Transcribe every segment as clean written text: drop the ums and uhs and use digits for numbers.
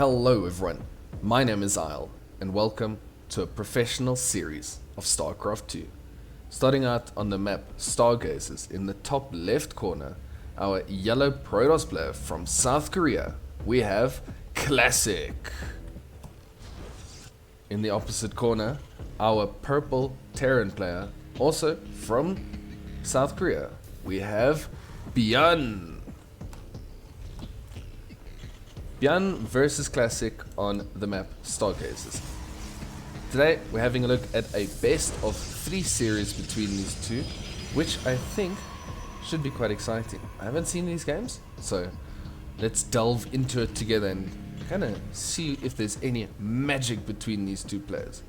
Hello everyone, my name is Isle, and welcome to a professional series of StarCraft 2. Starting out on the map Stargate, in the top left corner, our yellow Protoss player from South Korea, we have Classic. In the opposite corner, our purple Terran player, also from South Korea, we have ByuN. ByuN versus Classic on the map Stargazers. Today we're having a look at a best of 3 series between these two, which I think should be quite exciting. I haven't seen these games, so let's delve into it together and kind of see if there's any magic between these two players.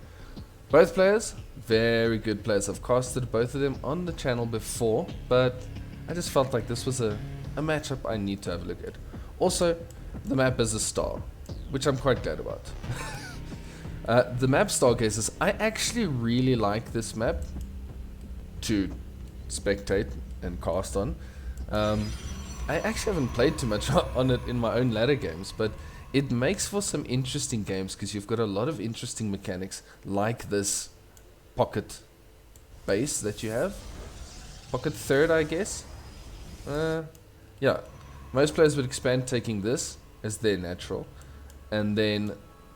Both players, very good players. I've casted both of them on the channel before, but I just felt like this was a matchup I need to have a look at. Also, the map is a star, which I'm quite glad about. The map Stargazers, I actually really like this map to spectate and cast on. I actually haven't played too much on it in my own ladder games, but it makes for some interesting games because you've got a lot of interesting mechanics like this pocket base that you have. Pocket third, I guess. Yeah, most players would expand taking this as their natural and then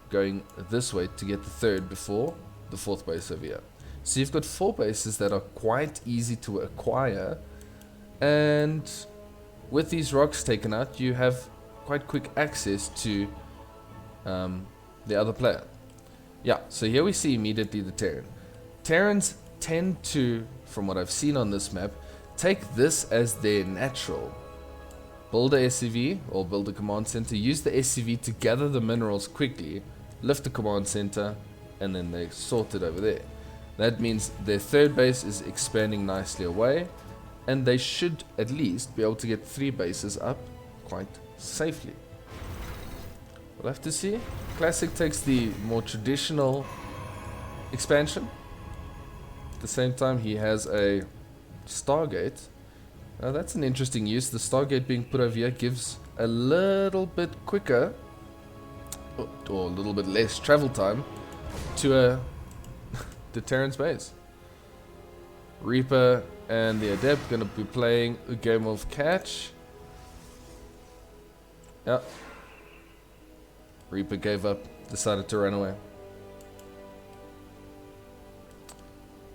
going this way to get the third before the fourth base over here. So you've got 4 bases that are quite easy to acquire, and with these rocks taken out you have quite quick access to the other player. Yeah, so here we see immediately the Terran. Terrans tend to, from what I've seen on this map, take this as their natural. Build a SCV or build a command center, use the SCV to gather the minerals quickly, lift the command center, and then they sort it over there. That means their third base is expanding nicely away, and they should at least be able to get 3 bases up quite safely. We'll have to see. Classic takes the more traditional expansion. At the same time, he has a Stargate. Now that's an interesting use. The Stargate being put over here gives a little bit quicker or a little bit less travel time to the Terran's base. Reaper and the Adept gonna be playing a game of catch. Yeah. Reaper gave up, decided to run away.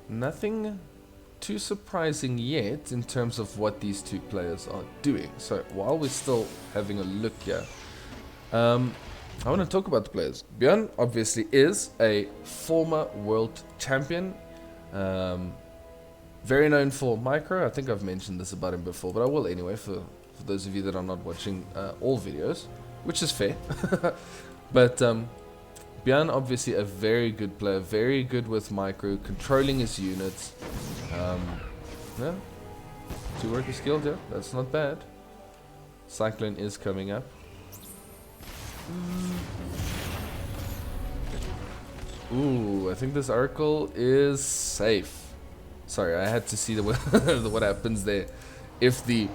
Nothing too surprising yet in terms of what these two players are doing. So while we're still having a look here, I want to talk about the players. ByuN obviously is a former world champion, very known for micro. I think I've mentioned this about him before, but I will anyway for those of you that are not watching all videos, which is fair. But ByuN obviously a very good player, very good with micro, controlling his units. Yeah, 2 worker skilled, yeah, that's not bad. Cyclone is coming up. Ooh, I think this Oracle is safe. Sorry, I had to see what happens there if the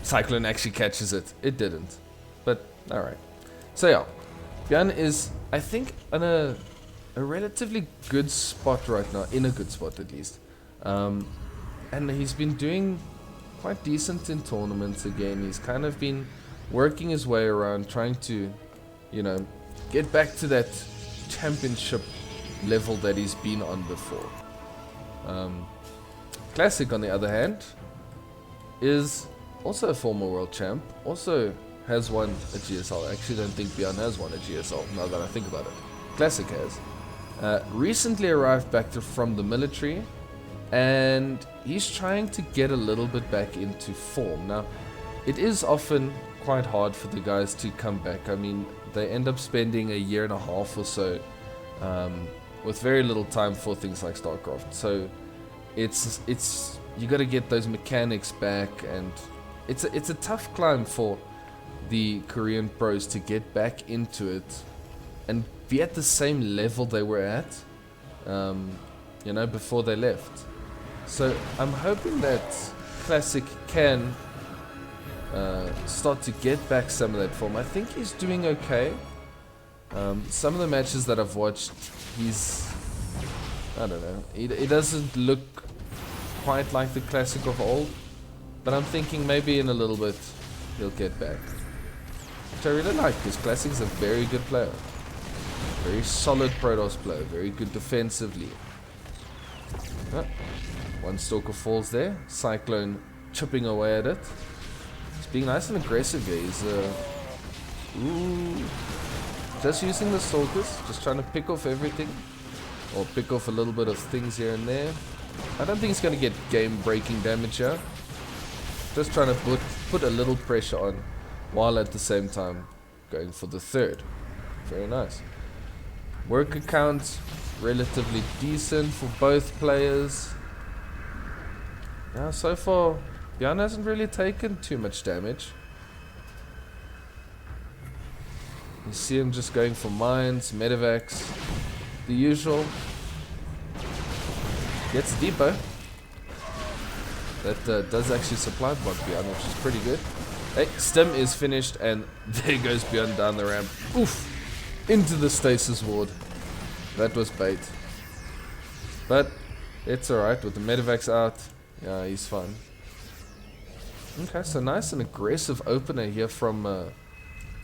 Cyclone actually catches it. It didn't, but alright. So yeah, ByuN is, I think, on a relatively good spot right now, in a good spot at least. And he's been doing quite decent in tournaments again. He's kind of been working his way around, trying to, you know, get back to that championship level that he's been on before. Classic, on the other hand, is also a former world champ, also has won a GSL. I actually don't think ByuN has won a GSL, now that I think about it. Classic has. Recently arrived back from the military, and he's trying to get a little bit back into form. Now, it is often quite hard for the guys to come back. I mean, they end up spending a year and a half or so with very little time for things like StarCraft. So it's you got to get those mechanics back, and it's a tough climb for the Korean pros to get back into it and be at the same level they were at, you know, before they left. So I'm hoping that Classic can start to get back some of that form. I think he's doing okay. Some of the matches that I've watched, I don't know, he doesn't look quite like the Classic of old, but I'm thinking maybe in a little bit he'll get back, which I really like, because Classic's a very good player, very solid Protoss player, very good defensively. One Stalker falls there, Cyclone chipping away at it. He's being nice and aggressive here. He's just using the Stalkers, just trying to pick off everything, or pick off a little bit of things here and there. I don't think he's going to get game-breaking damage here. Just trying to put a little pressure on, while at the same time going for the third. Very nice. Worker count relatively decent for both players. Now, so far, ByuN hasn't really taken too much damage. You see him just going for mines, medevacs, the usual. Gets depot. That does actually supply block ByuN, which is pretty good. Hey, stim is finished, and there goes ByuN down the ramp. Oof! Into the stasis ward. That was bait. But it's alright with the medevacs out. Yeah, he's fine. Okay, so nice and aggressive opener here from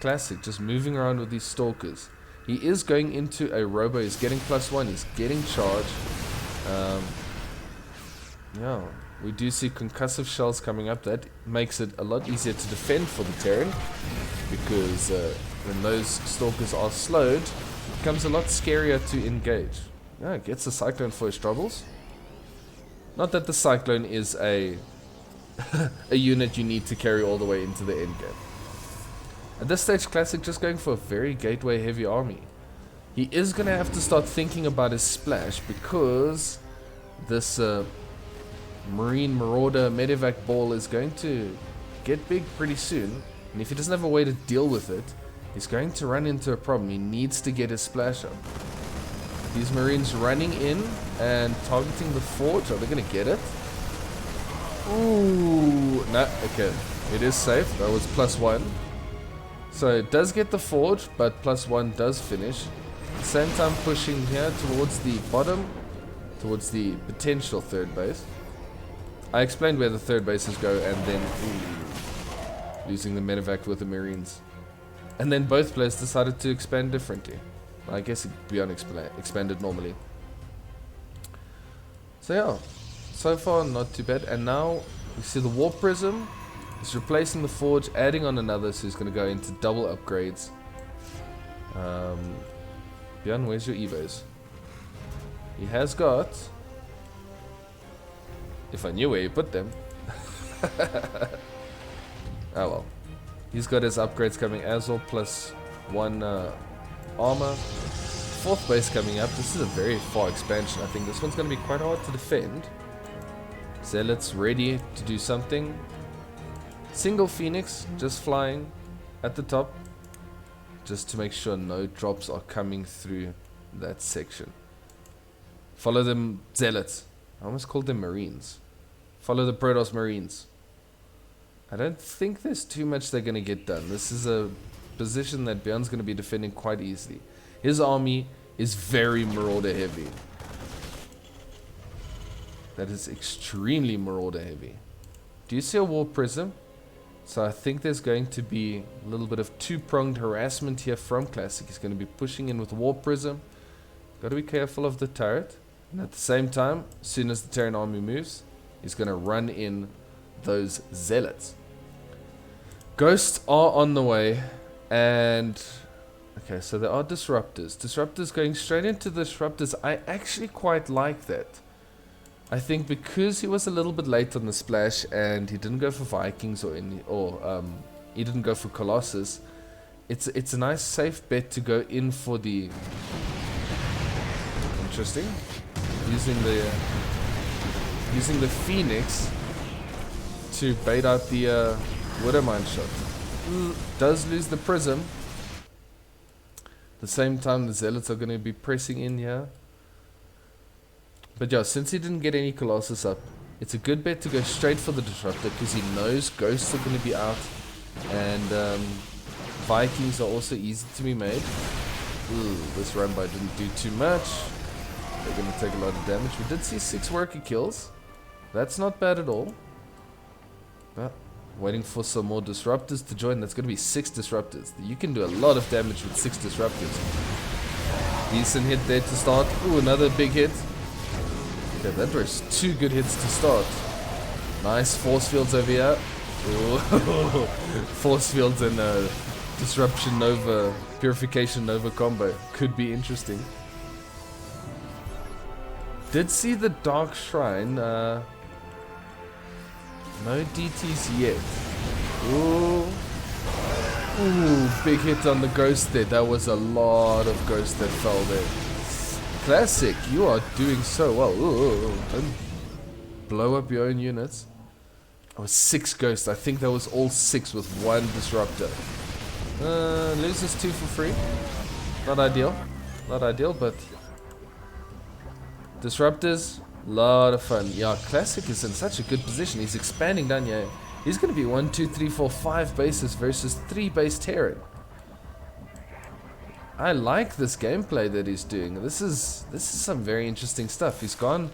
Classic, just moving around with these Stalkers. He is going into a robo, he's getting +1, he's getting charged. Yeah, we do see concussive shells coming up. That makes it a lot easier to defend for the Terran, because when those Stalkers are slowed, it becomes a lot scarier to engage. Yeah, gets the Cyclone for his troubles. Not that the Cyclone is a unit you need to carry all the way into the end game. At this stage, Classic just going for a very gateway heavy army. He is going to have to start thinking about his splash, because this Marine Marauder medevac ball is going to get big pretty soon, and if he doesn't have a way to deal with it, he's going to run into a problem. He needs to get his splash up. These Marines running in and targeting the forge. Are they going to get it? Ooh, no, okay. It is safe. That was +1. So it does get the forge, but +1 does finish. At the same time pushing here towards the bottom, towards the potential third base. I explained where the third bases go, and then losing the medevac with the Marines. And then both players decided to expand differently. I guess ByuN expanded normally. So yeah, so far not too bad. And now we see the Warp Prism. He's replacing the Forge, adding on another, so he's going to go into double upgrades. ByuN, where's your Evos? He has got... If I knew where you put them. Oh well. He's got his upgrades coming as well, +1 armor. Fourth base coming up. This is a very far expansion. I think this one's going to be quite hard to defend. Zealots ready to do something. Single Phoenix just flying at the top, just to make sure no drops are coming through that section. Follow them Zealots. I almost called them Marines. Follow the Protoss Marines. I don't think there's too much they're going to get done. This is a position that ByuN's going to be defending quite easily. His army is very Marauder heavy. That is extremely Marauder heavy. Do you see a Warp Prism? So I think there's going to be a little bit of two-pronged harassment here from Classic. He's going to be pushing in with Warp Prism. Got to be careful of the turret. And at the same time, as soon as the Terran army moves, he's going to run in those Zealots. Ghosts are on the way, and okay, so there are disruptors. Disruptors going straight into disruptors. I actually quite like that. I think because he was a little bit late on the splash and he didn't go for Vikings he didn't go for Colossus. It's a nice safe bet to go in for the interesting using the Phoenix to bait out the Widowmine shot. Does lose the Prism. At the same time, the Zealots are going to be pressing in here. But yeah, since he didn't get any Colossus up, it's a good bet to go straight for the Disruptor because he knows Ghosts are going to be out, and Vikings are also easy to be made. Ooh, this run by didn't do too much. They're going to take a lot of damage. We did see 6 worker kills. That's not bad at all. But waiting for some more Disruptors to join. That's going to be 6 Disruptors. You can do a lot of damage with 6 Disruptors. Decent hit there to start. Ooh, another big hit. Okay, that was 2 good hits to start. Nice force fields over here. Ooh. Force fields and Disruption Nova, Purification Nova combo. Could be interesting. Did see the Dark Shrine. No DTs yet. Ooh. Ooh, big hit on the Ghost there. That was a lot of Ghosts that fell there. Classic, you are doing so well. Ooh, don't blow up your own units. Oh, 6 Ghosts. I think that was all 6 with 1 Disruptor. Loses 2 for free. Not ideal. Not ideal, but Disruptors, lot of fun. Yeah, Classic is in such a good position. He's expanding down here. He's going to be 1, 2, 3, 4, 5 bases versus 3 base Terran. I like this gameplay that he's doing. This is some very interesting stuff. He's gone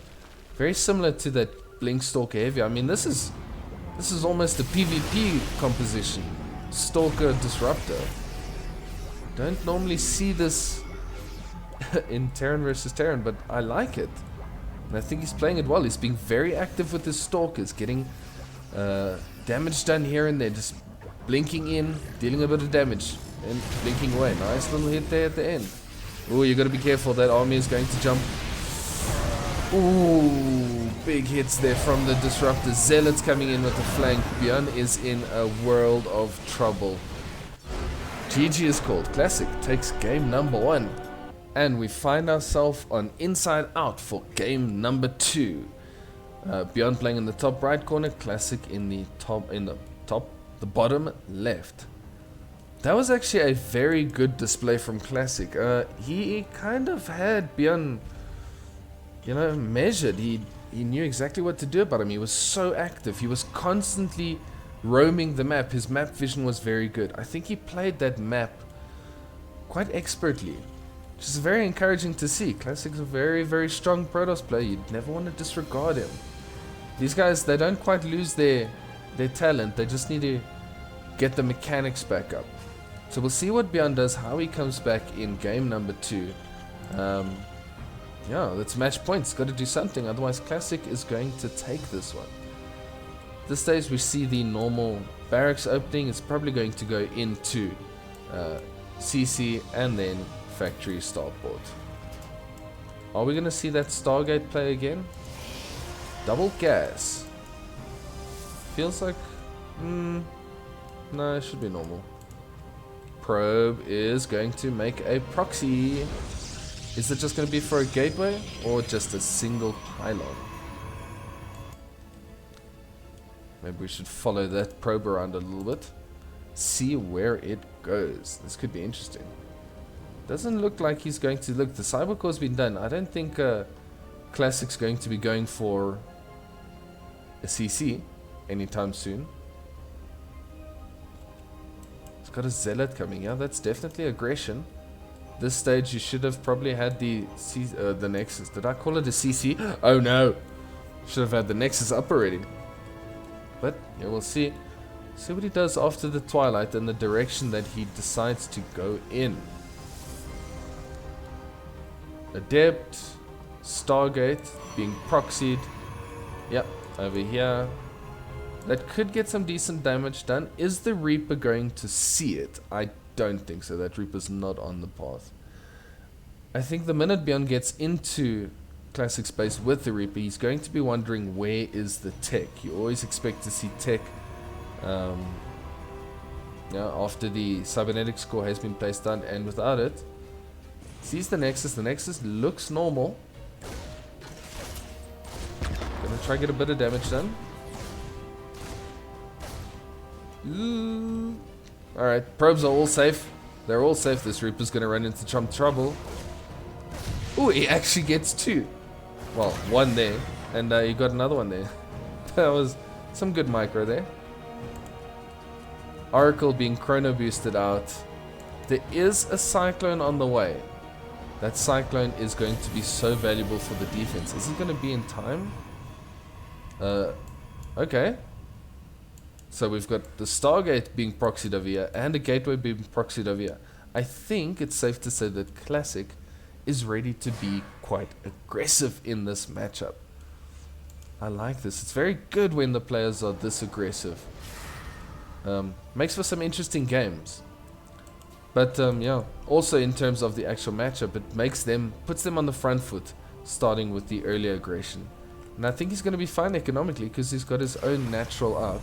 very similar to that Blink Stalker Heavy. I mean, this is almost a PvP composition. Stalker Disruptor. Don't normally see this in Terran versus Terran, but I like it. And I think he's playing it well. He's being very active with his Stalkers, getting damage done here and there, just blinking in, dealing a bit of damage, and blinking away. Nice little hit there at the end. Ooh, you gotta be careful, that army is going to jump. Ooh, big hits there from the Disruptor. Zealots coming in with the flank. ByuN is in a world of trouble. GG is called. Classic takes game number 1. And we find ourselves on Inside Out for game number 2. ByuN playing in the top right corner, Classic in the bottom left. That was actually a very good display from Classic. He kind of had ByuN, you know, measured. He knew exactly what to do about him. He was so active. He was constantly roaming the map. His map vision was very good. I think he played that map quite expertly, which is very encouraging to see. Classic's a very, very strong Protoss player. You'd never want to disregard him. These guys, they don't quite lose their talent. They just need to get the mechanics back up. So we'll see what ByuN does, how he comes back in game number 2. Yeah, let's match points. Got to do something, otherwise Classic is going to take this one. This stage we see the normal barracks opening. It's probably going to go into CC and then factory starport. Are we going to see that Stargate play again? Double gas. Feels like... no, it should be normal. Probe is going to make a proxy. Is it just going to be for a gateway or just a single pylon? Maybe we should follow that probe around a little bit. See where it goes. This could be interesting. Doesn't look like he's going to... Look, the Cybercore's been done. I don't think Classic's going to be going for a CC anytime soon. It's got a Zealot coming. Yeah, that's definitely aggression. This stage you should have probably had the Nexus. Did I call it a CC? Oh no! Should have had the Nexus up already. But yeah, we'll see. See what he does after the Twilight and the direction that he decides to go in. Adept, Stargate being proxied. Yep, over here. That could get some decent damage done. Is the Reaper going to see it? I don't think so. That Reaper's not on the path. I think the minute ByuN gets into Classic space with the Reaper, he's going to be wondering where is the tech. You always expect to see tech after the cybernetics core has been placed down, and without it, sees the Nexus. The Nexus looks normal. Gonna try to get a bit of damage done. Alright, probes are all safe. They're all safe. This Reaper's gonna run into some trouble. Ooh, he actually gets 2. Well, 1 there, and he got another one there. That was some good micro there. Oracle being chrono boosted out. There is a Cyclone on the way. That Cyclone is going to be so valuable for the defense. Is it going to be in time? Okay. So we've got the Stargate being proxied over here and a Gateway being proxied over here. I think it's safe to say that Classic is ready to be quite aggressive in this matchup. I like this. It's very good when the players are this aggressive. Makes for some interesting games. But yeah, also in terms of the actual matchup, it puts them on the front foot, starting with the early aggression. And I think he's going to be fine economically because he's got his own natural up.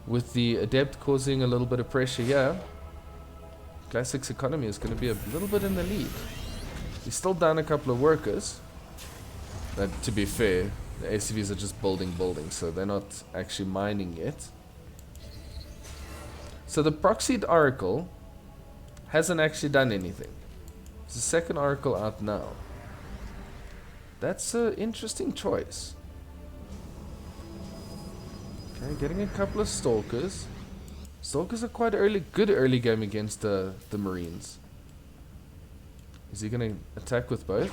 With the Adept causing a little bit of pressure here, Classic's economy is going to be a little bit in the lead. He's still down a couple of workers. But to be fair, the ACVs are just building, so they're not actually mining yet. So the proxied Oracle hasn't actually done anything. There's a second Oracle out now. That's an interesting choice. Okay, getting a couple of Stalkers. Stalkers are quite good early game against the Marines. Is he going to attack with both?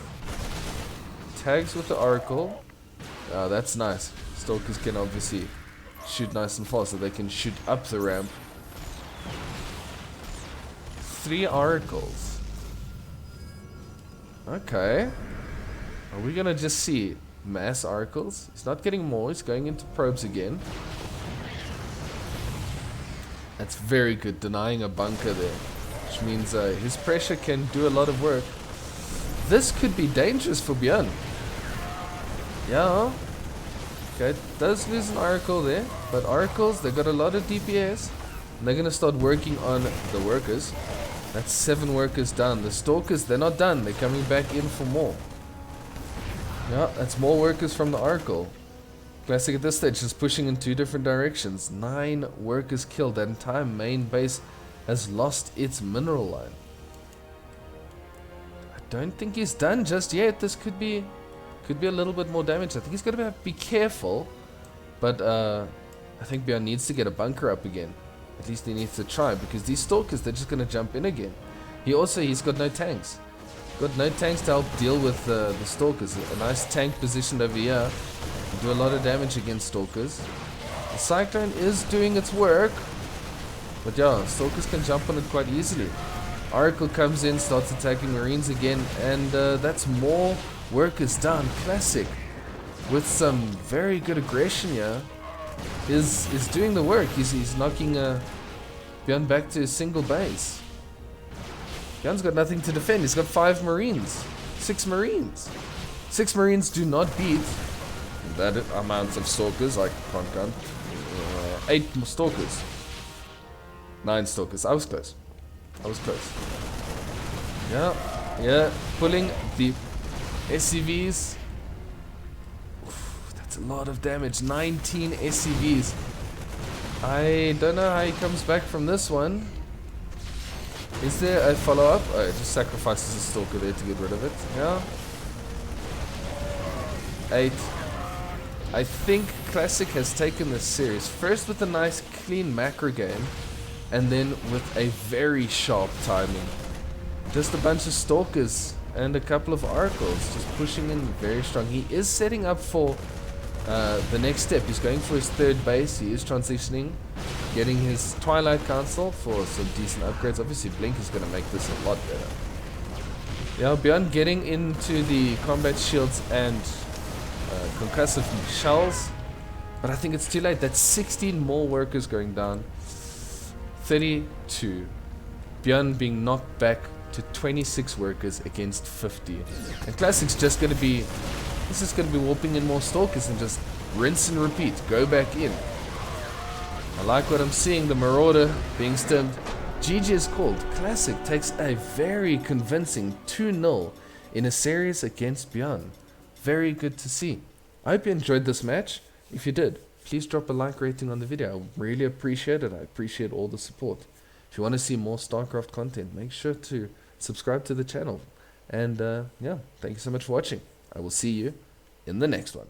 Tags with the Oracle. Oh, that's nice. Stalkers can obviously shoot nice and fast so they can shoot up the ramp. 3 Oracles. Okay. Are we going to just see mass Oracles? He's not getting more. He's going into probes again. That's very good. Denying a bunker there. Which means his pressure can do a lot of work. This could be dangerous for ByuN. Yeah. Okay, does lose an Oracle there. But Oracles, they've got a lot of DPS. And they're going to start working on the workers. That's 7 workers done. The Stalkers, they're not done. They're coming back in for more. Yeah, that's more workers from the Oracle. Classic at this stage is pushing in 2 different directions. 9 workers killed. That entire main base has lost its mineral line. I don't think he's done just yet. This could be a little bit more damage. I think he's going to have to be careful. But I think ByuN needs to get a bunker up again. At least he needs to try, because these Stalkers, they're just going to jump in again. He's got no tanks. Got no tanks to help deal with the Stalkers. A nice tank positioned over here. Do a lot of damage against Stalkers. The Cyclone is doing its work. But yeah, Stalkers can jump on it quite easily. Oracle comes in, starts attacking Marines again, and that's more workers down. Classic, with some very good aggression here, is doing the work. He's knocking ByuN back to a single base. ByuN's got nothing to defend. He's got 5 Marines. 6 Marines. 6 Marines do not beat that amount of Stalkers. I can't count. 8 Stalkers. 9 Stalkers. I was close. Yeah. Pulling the SCVs. That's a lot of damage. 19 SCVs. I don't know how he comes back from this one. Is there a follow-up? Oh, it just sacrifices a Stalker there to get rid of it. Yeah. 8. I think Classic has taken this serious. First with a nice clean macro game, and then with a very sharp timing. Just a bunch of Stalkers and a couple of Oracles just pushing in very strong. He is setting up for the next step. He's going for his 3rd base. He is transitioning, getting his Twilight Council for some decent upgrades. Obviously Blink is going to make this a lot better. Yeah, ByuN getting into the combat shields and concussive shells, but I think it's too late. That's 16 more workers going down. 32. ByuN being knocked back to 26 workers against 50. And Classic's just going to be, this is going to be warping in more Stalkers and just rinse and repeat. Go back in. I like what I'm seeing. The Marauder being stemmed. GG is called. Classic takes a very convincing 2-0 in a series against ByuN. Very good to see. I hope you enjoyed this match. If you did, please drop a like rating on the video. I really appreciate it. I appreciate all the support. If you want to see more StarCraft content, make sure to subscribe to the channel. And yeah, thank you so much for watching. I will see you in the next one.